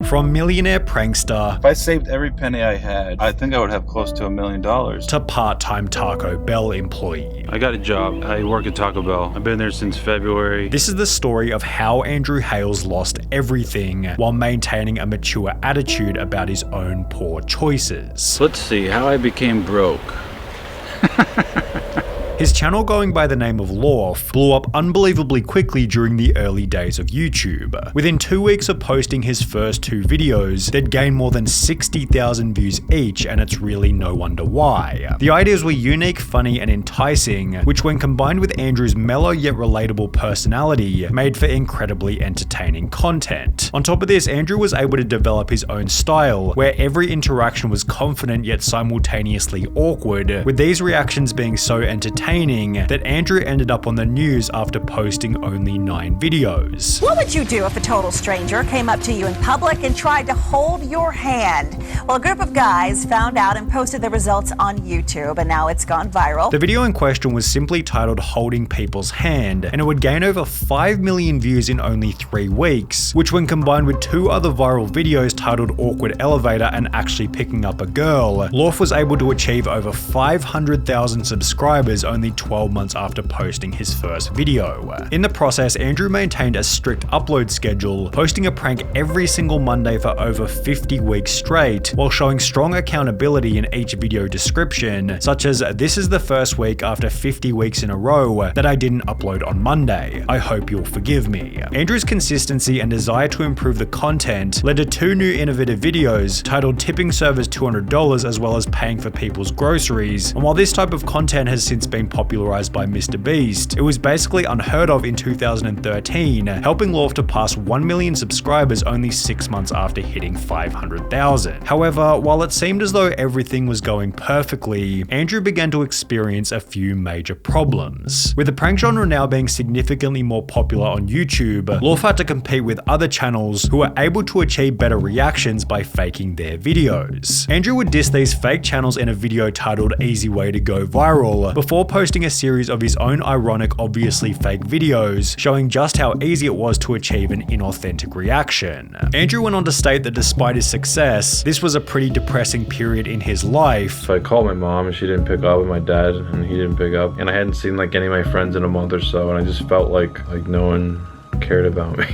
From millionaire prankster, if I saved every penny I had, I think I would have close to $1 million. To part-time Taco Bell employee. I got a job. I work at Taco Bell. I've been there since February. This is the story of how Andrew Hales lost everything while maintaining a mature attitude about his own poor choices. Let's see how I became broke. His channel, going by the name of LAHWF, blew up unbelievably quickly during the early days of YouTube. Within 2 weeks of posting his first 2 videos, they'd gained more than 60,000 views each, and it's really no wonder why. The ideas were unique, funny, and enticing, which when combined with Andrew's mellow yet relatable personality, made for incredibly entertaining content. On top of this, Andrew was able to develop his own style, where every interaction was confident yet simultaneously awkward, with these reactions being so entertaining that Andrew ended up on the news after posting only 9 videos. What would you do if a total stranger came up to you in public and tried to hold your hand? Well, a group of guys found out and posted the results on YouTube, and now it's gone viral. The video in question was simply titled "Holding People's Hand," and it would gain over 5 million views in only 3 weeks, which when combined with 2 other viral videos titled "Awkward Elevator" and "Actually Picking Up a Girl," LAHWF was able to achieve over 500,000 subscribers only 12 months after posting his first video. In the process, Andrew maintained a strict upload schedule, posting a prank every single Monday for over 50 weeks straight, while showing strong accountability in each video description, such as "This is the first week after 50 weeks in a row that I didn't upload on Monday. I hope you'll forgive me." Andrew's consistency and desire to improve the content led to 2 new innovative videos titled "Tipping Servers $200" as well as "Paying for People's Groceries," and while this type of content has since been popularized by Mr. Beast, it was basically unheard of in 2013, helping LAHWF to pass 1 million subscribers only 6 months after hitting 500,000. However, while it seemed as though everything was going perfectly, Andrew began to experience a few major problems. With the prank genre now being significantly more popular on YouTube, LAHWF had to compete with other channels who were able to achieve better reactions by faking their videos. Andrew would diss these fake channels in a video titled "Easy Way to Go Viral," before posting a series of his own ironic, obviously fake videos, showing just how easy it was to achieve an inauthentic reaction. Andrew went on to state that despite his success, this was a pretty depressing period in his life. So I called my mom and she didn't pick up, and my dad and he didn't pick up, and I hadn't seen like any of my friends in a month or so, and I just felt like no one cared about me.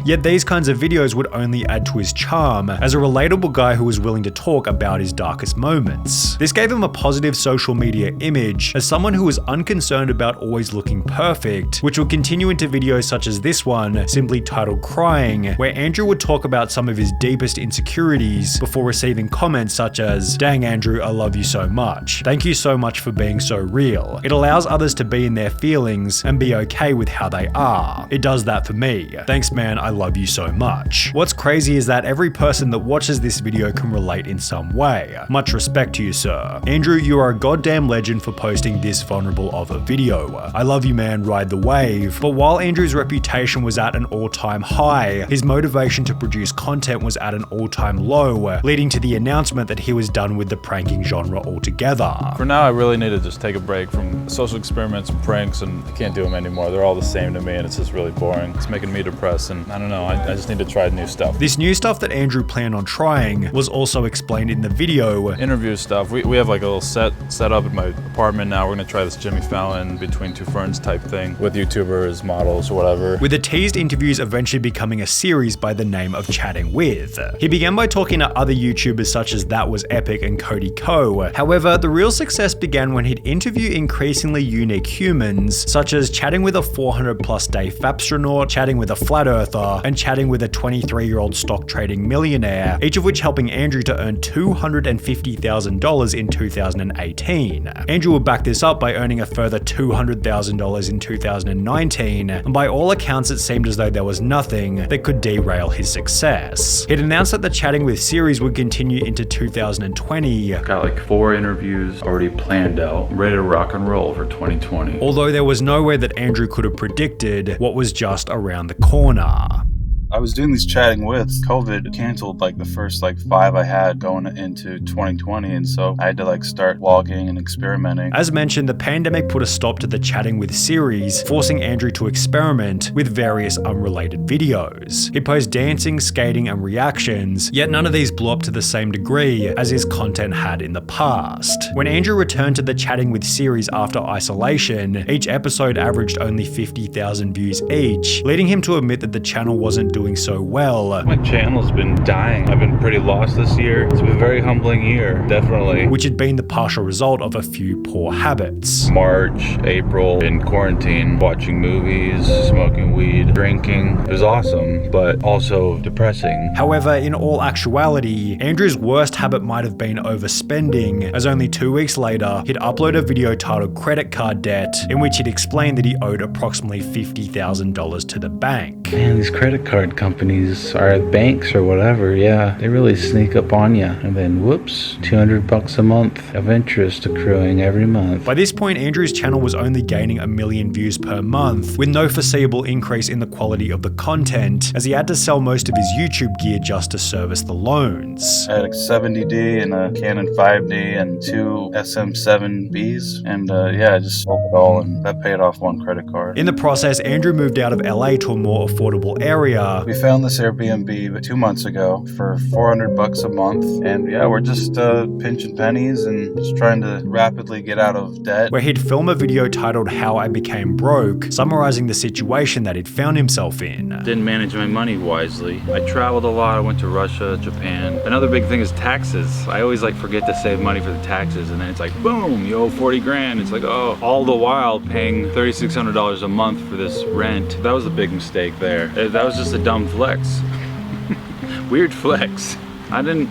Yet these kinds of videos would only add to his charm as a relatable guy who was willing to talk about his darkest moments. This gave him a positive social media image as someone who was unconcerned about always looking perfect, which would continue into videos such as this one, simply titled "Crying," where Andrew would talk about some of his deepest insecurities before receiving comments such as, "Dang Andrew, I love you so much. Thank you so much for being so real. It allows others to be in their feelings and be okay with how they are. It does that for me. Thanks man, I love you so much." What's crazy is that every person that watches this video can relate in some way. Much respect to you, sir. Andrew, you are a goddamn legend for posting this vulnerable of a video. I love you man, ride the wave. But while Andrew's reputation was at an all-time high, his motivation to produce content was at an all-time low, leading to the announcement that he was done with the pranking genre altogether. For now, I really need to just take a break from social experiments and pranks, and I can't do them anymore. They're all the same to me, and it's just really boring. It's making me depressed, and I don't know, I just need to try new stuff. This new stuff that Andrew planned on trying was also explained in the video. Interview stuff. We have like a little set up at my apartment now. We're gonna try this Jimmy Fallon Between Two Ferns type thing with YouTubers, models, or whatever. With the teased interviews eventually becoming a series by the name of Chatting With. He began by talking to other YouTubers such as That Was Epic and Cody Ko. However, the real success began when he'd interview increasingly unique humans, such as chatting with a 400+ day Fapstronaut, chatting with a flat earther, and chatting with a 23-year-old stock trading millionaire, each of which helping Andrew to earn $250,000 in 2018. Andrew would back this up by earning a further $200,000 in 2019, and by all accounts it seemed as though there was nothing that could derail his success. He'd announced that the Chatting With series would continue into 2020. Got like 4 interviews already planned out, ready to rock and roll for 2020. Although there was no way that Andrew could have predicted what was just around the corner. I was doing these chatting with. COVID canceled like the first like 5 I had going into 2020, and so I had to like start vlogging and experimenting. As mentioned, the pandemic put a stop to the chatting with series, forcing Andrew to experiment with various unrelated videos. He posted dancing, skating, and reactions, yet none of these blew up to the same degree as his content had in the past. When Andrew returned to the chatting with series after isolation, each episode averaged only 50,000 views each, leading him to admit that the channel wasn't doing so well. My channel's been dying. I've been pretty lost this year. It's been a very humbling year, definitely. Which had been the partial result of a few poor habits. March, April, in quarantine, watching movies, smoking weed, drinking. It was awesome, but also depressing. However, in all actuality, Andrew's worst habit might have been overspending, as only 2 weeks later, he'd upload a video titled Credit Card Debt, in which he'd explained that he owed approximately $50,000 to the bank. Man, these credit card companies are banks or whatever, yeah. They really sneak up on you. And then whoops, $200 a month of interest accruing every month. By this point, Andrew's channel was only gaining 1 million views per month, with no foreseeable increase in the quality of the content, as he had to sell most of his YouTube gear just to service the loans. I had a 70D and a Canon 5D and 2 SM7Bs, and yeah, I just sold it all, and that paid off one credit card. In the process, Andrew moved out of LA to a more affordable area. We found this Airbnb 2 months ago for $400 a month, and yeah, we're just pinching pennies and just trying to rapidly get out of debt. Where he'd film a video titled How I Became Broke, summarizing the situation that he'd found himself in. Didn't manage my money wisely. I traveled a lot. I went to Russia, Japan. Another big thing is taxes. I always like forget to save money for the taxes, and then it's like, boom, you owe 40 grand. It's like, oh, all the while paying $3,600 a month for this rent. That was a big mistake there. That was just a dumb flex. Weird flex. I didn't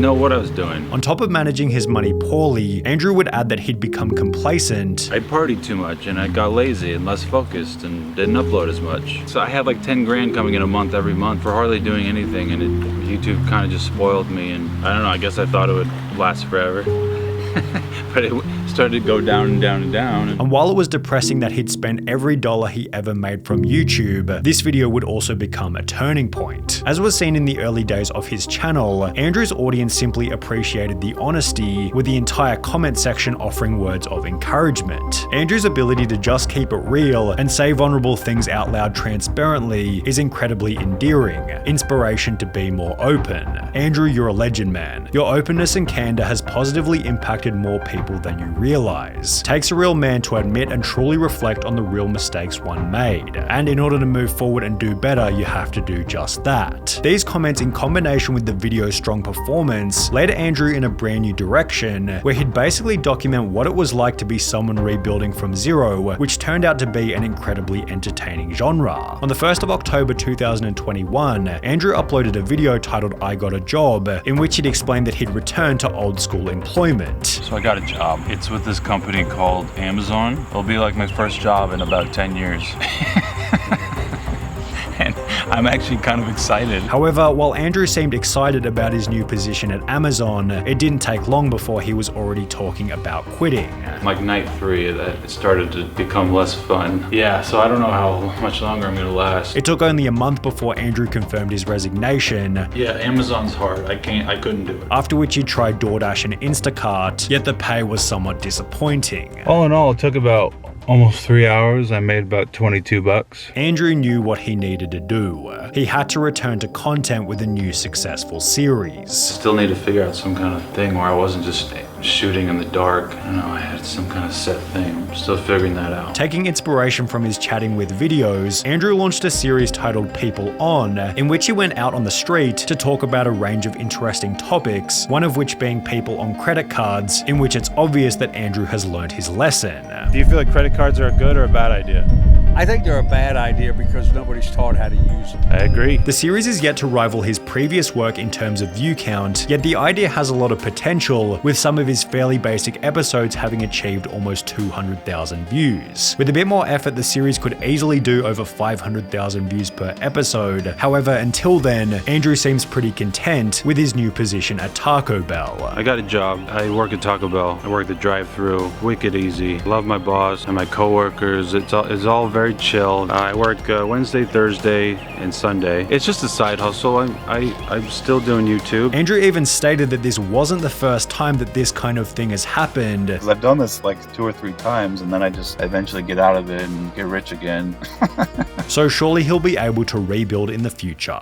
know what I was doing. On top of managing his money poorly, Andrew would add that he'd become complacent. I partied too much and I got lazy and less focused and didn't upload as much. So I had like 10 grand coming in a month every month for hardly doing anything, and YouTube kind of just spoiled me, and I don't know, I guess I thought it would last forever. But it started to go down and down and down. And while it was depressing that he'd spent every dollar he ever made from YouTube, this video would also become a turning point. As was seen in the early days of his channel, Andrew's audience simply appreciated the honesty, with the entire comment section offering words of encouragement. Andrew's ability to just keep it real and say vulnerable things out loud transparently is incredibly endearing. Inspiration to be more open. Andrew, you're a legend, man. Your openness and candor has positively impacted more people than you realize. Takes a real man to admit and truly reflect on the real mistakes one made. And in order to move forward and do better, you have to do just that. These comments, in combination with the video's strong performance, led Andrew in a brand new direction, where he'd basically document what it was like to be someone rebuilding from zero, which turned out to be an incredibly entertaining genre. On the 1st of October 2021, Andrew uploaded a video titled I Got a Job, in which he'd explained that he'd returned to old school employment. So I got a job. It's with this company called Amazon. It'll be like my first job in about 10 years. And I'm actually kind of excited. However, while Andrew seemed excited about his new position at Amazon, it didn't take long before he was already talking about quitting. Like night 3, it started to become less fun. Yeah, so I don't know how much longer I'm gonna last. It took only a month before Andrew confirmed his resignation. Yeah, Amazon's hard. I couldn't do it. After which he tried DoorDash and Instacart, yet the pay was somewhat disappointing. All in all, it took about almost 3 hours. I made about 22 bucks. Andrew knew what he needed to do. He had to return to content with a new successful series. Still need to figure out some kind of thing where I wasn't just shooting in the dark. I don't know, I had some kind of set thing. I'm still figuring that out. Taking inspiration from his chatting with videos, Andrew launched a series titled People On, in which he went out on the street to talk about a range of interesting topics, one of which being people on credit cards, in which it's obvious that Andrew has learned his lesson. Do you feel like credit cards are a good or a bad idea? I think they're a bad idea because nobody's taught how to use them. I agree. The series is yet to rival his previous work in terms of view count, yet the idea has a lot of potential, with some of his fairly basic episodes having achieved almost 200,000 views. With a bit more effort, the series could easily do over 500,000 views per episode. However, until then, Andrew seems pretty content with his new position at Taco Bell. I got a job. I work at Taco Bell. I work the drive-thru. Wicked easy. Love my boss and my coworkers. It's all very chill. I work Wednesday, Thursday, and Sunday. It's just a side hustle. I'm still doing YouTube. Andrew even stated that this wasn't the first time that this kind of thing has happened. I've done this like 2 or 3 times, and then I just eventually get out of it and get rich again. So surely he'll be able to rebuild in the future.